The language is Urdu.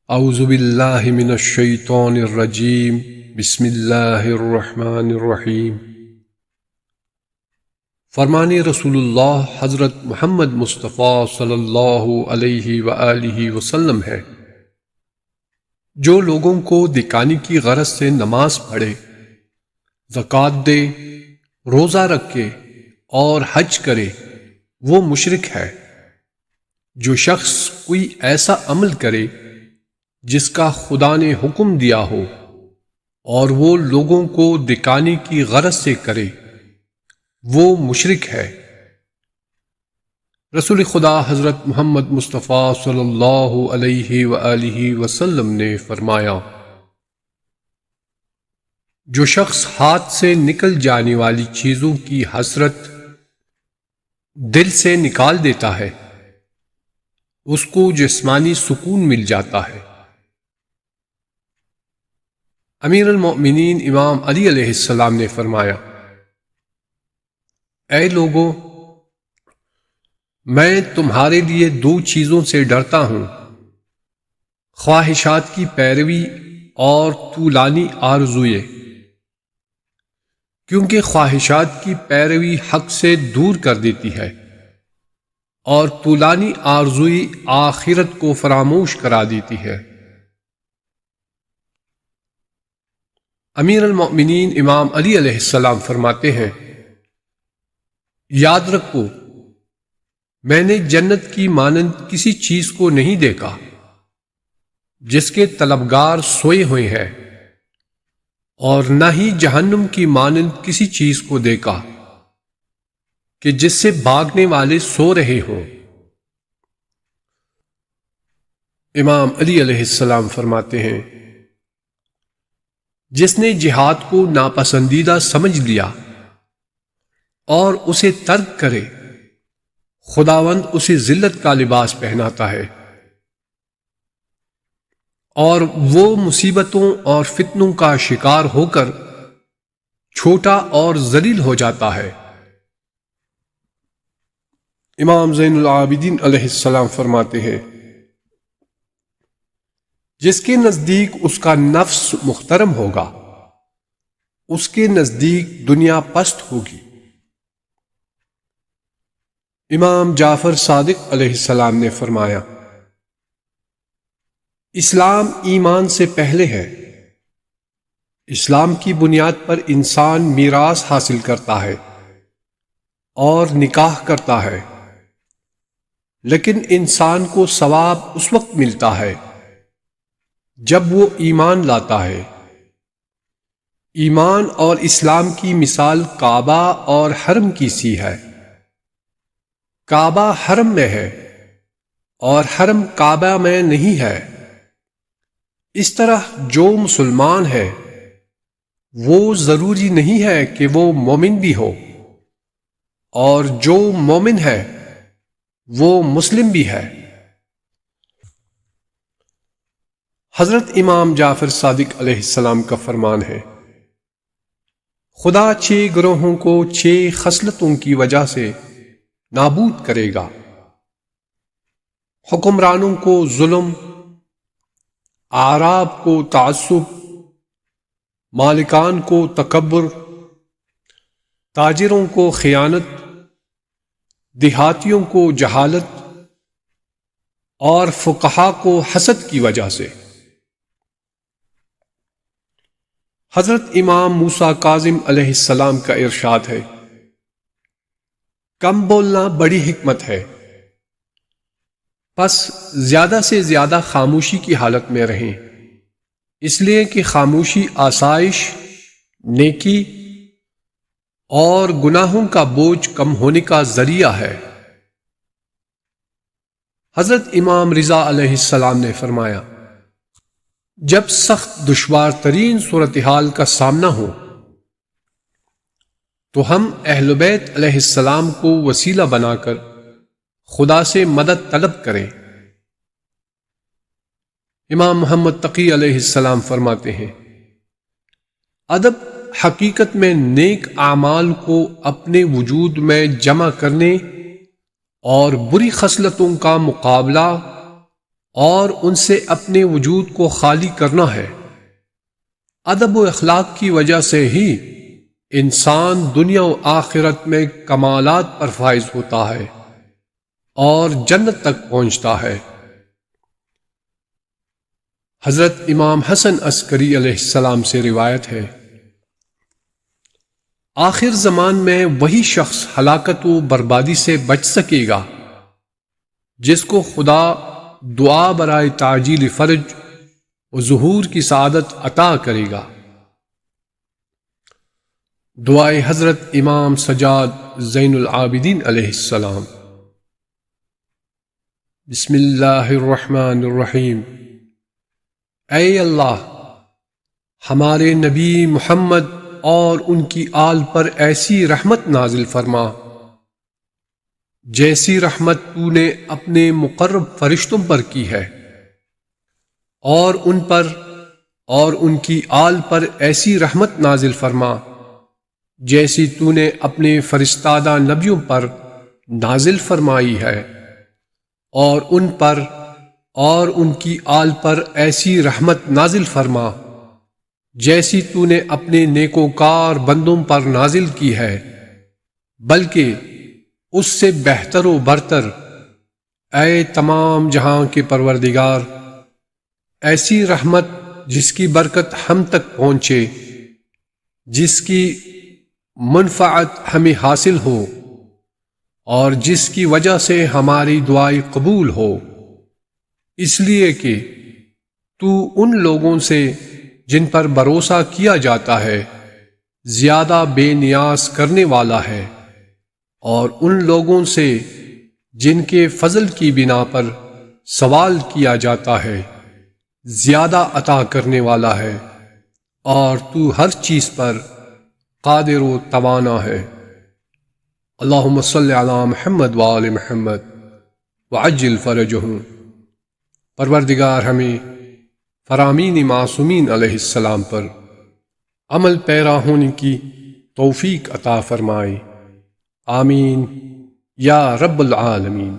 اعوذ باللہ من الشیطان الرجیم بسم اللہ الرحمن الرحیم۔ فرمان رسول اللہ حضرت محمد مصطفیٰ صلی اللہ علیہ وآلہ وسلم ہے، جو لوگوں کو دکھانے کی غرض سے نماز پڑھے، زکوٰۃ دے، روزہ رکھے اور حج کرے، وہ مشرک ہے۔ جو شخص کوئی ایسا عمل کرے جس کا خدا نے حکم دیا ہو اور وہ لوگوں کو دکھانے کی غرض سے کرے، وہ مشرک ہے۔ رسول خدا حضرت محمد مصطفیٰ صلی اللہ علیہ وآلہ وسلم نے فرمایا، جو شخص ہاتھ سے نکل جانے والی چیزوں کی حسرت دل سے نکال دیتا ہے، اس کو جسمانی سکون مل جاتا ہے۔ امیر المؤمنین امام علی علیہ السلام نے فرمایا، اے لوگو، میں تمہارے لیے دو چیزوں سے ڈرتا ہوں، خواہشات کی پیروی اور طولانی آرزوئیں، کیونکہ خواہشات کی پیروی حق سے دور کر دیتی ہے اور طولانی آرزوئی آخرت کو فراموش کرا دیتی ہے۔ امیر المؤمنین امام علی علیہ السلام فرماتے ہیں، یاد رکھو، میں نے جنت کی مانند کسی چیز کو نہیں دیکھا جس کے طلبگار سوئے ہوئے ہیں، اور نہ ہی جہنم کی مانند کسی چیز کو دیکھا کہ جس سے بھاگنے والے سو رہے ہوں۔ امام علی علیہ السلام فرماتے ہیں، جس نے جہاد کو ناپسندیدہ سمجھ لیا اور اسے ترک کرے، خداوند اسے ذلت کا لباس پہناتا ہے اور وہ مصیبتوں اور فتنوں کا شکار ہو کر چھوٹا اور ذلیل ہو جاتا ہے۔ امام زین العابدین علیہ السلام فرماتے ہیں، جس کے نزدیک اس کا نفس محترم ہوگا، اس کے نزدیک دنیا پست ہوگی۔ امام جعفر صادق علیہ السلام نے فرمایا، اسلام ایمان سے پہلے ہے۔ اسلام کی بنیاد پر انسان میراث حاصل کرتا ہے اور نکاح کرتا ہے، لیکن انسان کو ثواب اس وقت ملتا ہے جب وہ ایمان لاتا ہے۔ ایمان اور اسلام کی مثال کعبہ اور حرم کی سی ہے۔ کعبہ حرم میں ہے اور حرم کعبہ میں نہیں ہے۔ اس طرح جو مسلمان ہے وہ ضروری نہیں ہے کہ وہ مومن بھی ہو، اور جو مومن ہے وہ مسلم بھی ہے۔ حضرت امام جعفر صادق علیہ السلام کا فرمان ہے، خدا 6 گروہوں کو 6 خصلتوں کی وجہ سے نابود کرے گا: حکمرانوں کو ظلم، اعراب کو تعصب، مالکان کو تکبر، تاجروں کو خیانت، دیہاتیوں کو جہالت، اور فقہا کو حسد کی وجہ سے۔ حضرت امام موسیٰ کاظم علیہ السلام کا ارشاد ہے، کم بولنا بڑی حکمت ہے، پس زیادہ سے زیادہ خاموشی کی حالت میں رہیں، اس لیے کہ خاموشی آسائش، نیکی اور گناہوں کا بوجھ کم ہونے کا ذریعہ ہے۔ حضرت امام رضا علیہ السلام نے فرمایا، جب سخت دشوار ترین صورتحال کا سامنا ہو تو ہم اہل بیت علیہ السلام کو وسیلہ بنا کر خدا سے مدد طلب کریں۔ امام محمد تقی علیہ السلام فرماتے ہیں، ادب حقیقت میں نیک اعمال کو اپنے وجود میں جمع کرنے اور بری خصلتوں کا مقابلہ اور ان سے اپنے وجود کو خالی کرنا ہے۔ ادب و اخلاق کی وجہ سے ہی انسان دنیا و آخرت میں کمالات پر فائز ہوتا ہے اور جنت تک پہنچتا ہے۔ حضرت امام حسن عسکری علیہ السلام سے روایت ہے، آخر زمان میں وہی شخص ہلاکت و بربادی سے بچ سکے گا جس کو خدا دعا برائے تعجیل فرج و ظہور کی سعادت عطا کرے گا۔ دعائے حضرت امام سجاد زین العابدین علیہ السلام۔ بسم اللہ الرحمن الرحیم۔ اے اللہ، ہمارے نبی محمد اور ان کی آل پر ایسی رحمت نازل فرما جیسی رحمت تو نے اپنے مقرب فرشتوں پر کی ہے، اور ان پر اور ان کی آل پر ایسی رحمت نازل فرما جیسی تو نے اپنے فرستادہ نبیوں پر نازل فرمائی ہے، اور ان پر اور ان کی آل پر ایسی رحمت نازل فرما جیسی تو نے اپنے نیکوکار بندوں پر نازل کی ہے، بلکہ اس سے بہتر و برتر اے تمام جہاں کے پروردگار، ایسی رحمت جس کی برکت ہم تک پہنچے، جس کی منفعت ہمیں حاصل ہو، اور جس کی وجہ سے ہماری دعائیں قبول ہو، اس لیے کہ تو ان لوگوں سے جن پر بھروسہ کیا جاتا ہے زیادہ بے نیاز کرنے والا ہے، اور ان لوگوں سے جن کے فضل کی بنا پر سوال کیا جاتا ہے زیادہ عطا کرنے والا ہے، اور تو ہر چیز پر قادر و توانا ہے۔ اللہم صلی علی محمد وآل محمد وعجل فرجہم۔ پروردگار ہمیں فرامین معصومین علیہ السلام پر عمل پیرا ہونے کی توفیق عطا فرمائے، آمین یا رب العالمین۔